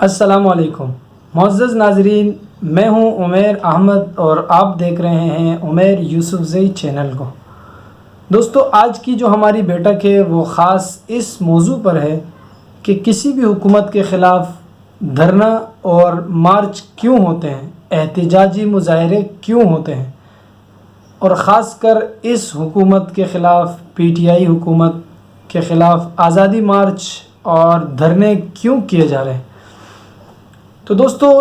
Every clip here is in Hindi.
अस्सलामुअलैकुम मुअज़्ज़ज़ नाज़रीन, मैं हूं उमैर अहमद और आप देख रहे हैं उमैर यूसुफ़ज़ई चैनल को। दोस्तों, आज की जो हमारी बैठक है वो ख़ास इस मौजू पर है कि किसी भी हुकूमत के ख़िलाफ़ धरना और मार्च क्यों होते हैं, एहतिजाजी मुज़ाहरे क्यों होते हैं और ख़ास कर इस हुकूमत के ख़िलाफ़ पीटीआई हुकूमत के ख़िलाफ़ आज़ादी मार्च और धरने क्यों किए जा रहे हैं। तो दोस्तों,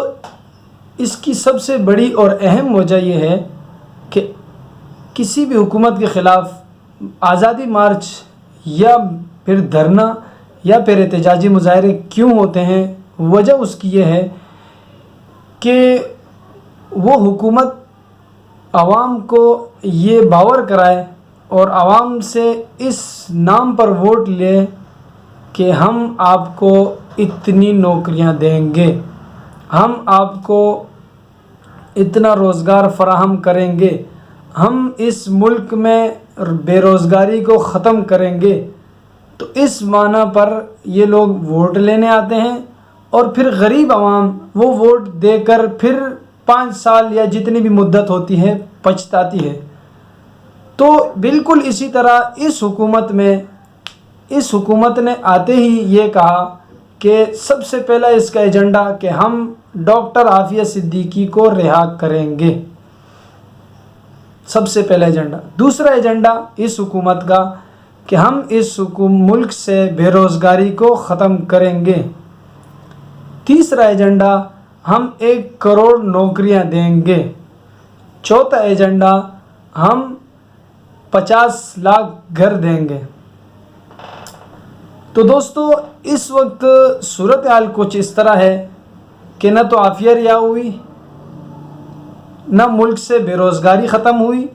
इसकी सबसे बड़ी और अहम वजह यह है कि किसी भी हुकूमत के ख़िलाफ़ आज़ादी मार्च या फिर धरना या फिर एहतिजाजी मुज़ाहरे क्यों होते हैं। वजह उसकी यह है कि वो हुकूमत आवाम को ये बावर कराए और आवाम से इस नाम पर वोट ले कि हम आपको इतनी नौकरियां देंगे, हम आपको इतना रोज़गार फराहम करेंगे, हम इस मुल्क में बेरोज़गारी को ख़त्म करेंगे। तो इस माना पर ये लोग वोट लेने आते हैं और फिर गरीब आवाम वो वोट देकर फिर 5 साल या जितनी भी मुद्दत होती है पछताती है। तो बिल्कुल इसी तरह इस हुकूमत ने आते ही ये कहा कि सबसे पहला इसका एजेंडा कि हम डॉक्टर आफिया सिद्दीकी को रिहा करेंगे, सबसे पहला एजेंडा। दूसरा एजेंडा इस हुकूमत का कि हम इस मुल्क से बेरोज़गारी को ख़त्म करेंगे। तीसरा एजेंडा, हम 1 करोड़ नौकरियां देंगे। चौथा एजेंडा, हम 50 लाख घर देंगे। तो दोस्तों, इस वक्त सूरत हाल कुछ इस तरह है कि न तो आफिया रिहा हुई, न मुल्क से बेरोज़गारी ख़त्म हुई,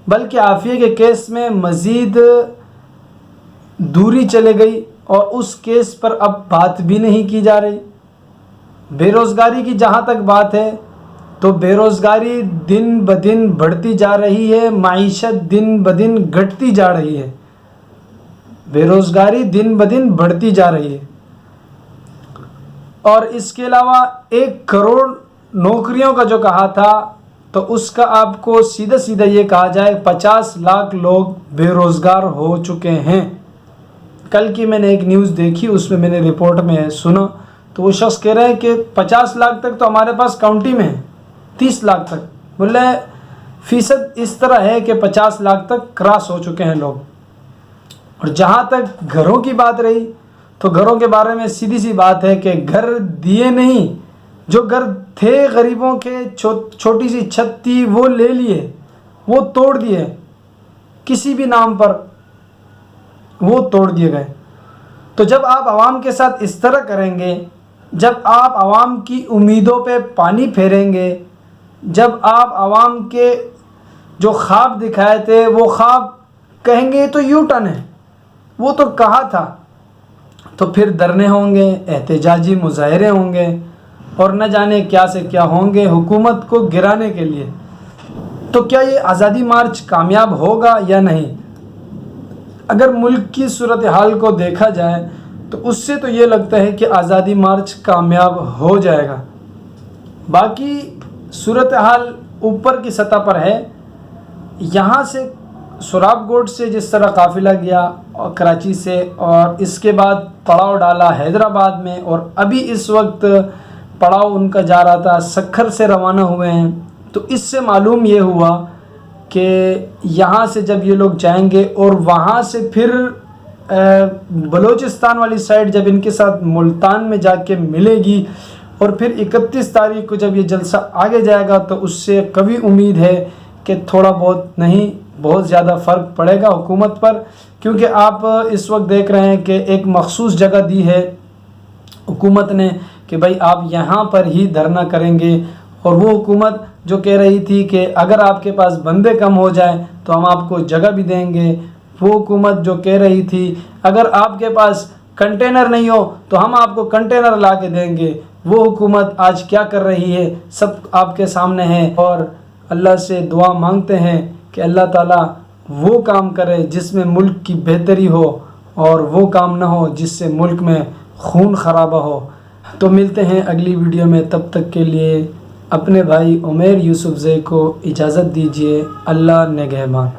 बल्कि आफिया के केस में मज़ीद दूरी चले गई और उस केस पर अब बात भी नहीं की जा रही। बेरोज़गारी की जहाँ तक बात है तो बेरोज़गारी दिन ब दिन बढ़ती जा रही है, माईशत दिन ब दिन घटती जा रही है, बेरोज़गारी दिन ब दिन बढ़ती जा रही है। और इसके अलावा 1 करोड़ नौकरियों का जो कहा था तो उसका आपको सीधा सीधा ये कहा जाए 50 लाख लोग बेरोज़गार हो चुके हैं। कल की मैंने एक न्यूज़ देखी, उसमें मैंने रिपोर्ट में सुना तो वो शख्स कह रहे हैं कि 50 लाख तक तो हमारे पास काउंटी में है, 30 लाख तक, बोले फ़ीसद इस तरह है कि 50 लाख तक क्रॉस हो चुके हैं लोग। और जहाँ तक घरों की बात रही तो घरों के बारे में सीधी सी बात है कि घर दिए नहीं, जो घर थे गरीबों के, छोटी सी छत थी वो ले लिए, वो तोड़ दिए, किसी भी नाम पर वो तोड़ दिए गए। तो जब आप आवाम के साथ इस तरह करेंगे, जब आप आवाम की उम्मीदों पे पानी फेरेंगे, जब आप आवाम के जो ख्वाब दिखाए थे वो ख्वाब कहेंगे तो यू टर्न है, वो तो कहा था, तो फिर धरने होंगे, एहतिजाजी मुज़ाहरे होंगे और न जाने क्या से क्या होंगे हुकूमत को गिराने के लिए। तो क्या ये आज़ादी मार्च कामयाब होगा या नहीं? अगर मुल्क की सूरत हाल को देखा जाए तो उससे तो ये लगता है कि आज़ादी मार्च कामयाब हो जाएगा। बाकी सूरत हाल ऊपर की सतह पर है। यहाँ से सुराबकोट से जिस तरह काफ़िला गया और कराची से, और इसके बाद पड़ाव डाला हैदराबाद में, और अभी इस वक्त पड़ाव उनका जा रहा था सक्खर से रवाना हुए हैं। तो इससे मालूम ये हुआ कि यहाँ से जब ये लोग जाएंगे और वहाँ से फिर बलूचिस्तान वाली साइड जब इनके साथ मुल्तान में जाके मिलेगी और फिर 31 तारीख को जब ये जलसा आगे जाएगा तो उससे कभी उम्मीद है कि थोड़ा बहुत नहीं बहुत ज़्यादा फ़र्क पड़ेगा हुकूमत पर। क्योंकि आप इस वक्त देख रहे हैं कि एक मखसूस जगह दी है हुकूमत ने कि भाई आप यहाँ पर ही धरना करेंगे, और वो हुकूमत जो कह रही थी कि अगर आपके पास बंदे कम हो जाए तो हम आपको जगह भी देंगे, वो हुकूमत जो कह रही थी अगर आपके पास कंटेनर नहीं हो तो हम आपको कंटेनर ला के देंगे, वो हुकूमत आज क्या कर रही है सब आपके सामने है। और अल्लाह से दुआ मांगते हैं कि अल्लाह ताला वो काम करे जिसमें मुल्क की बेहतरी हो और वो काम ना हो जिससे मुल्क में खून खराबा हो। तो मिलते हैं अगली वीडियो में, तब तक के लिए अपने भाई उमैर यूसुफज़ई को इजाज़त दीजिए। अल्लाह निगहबान।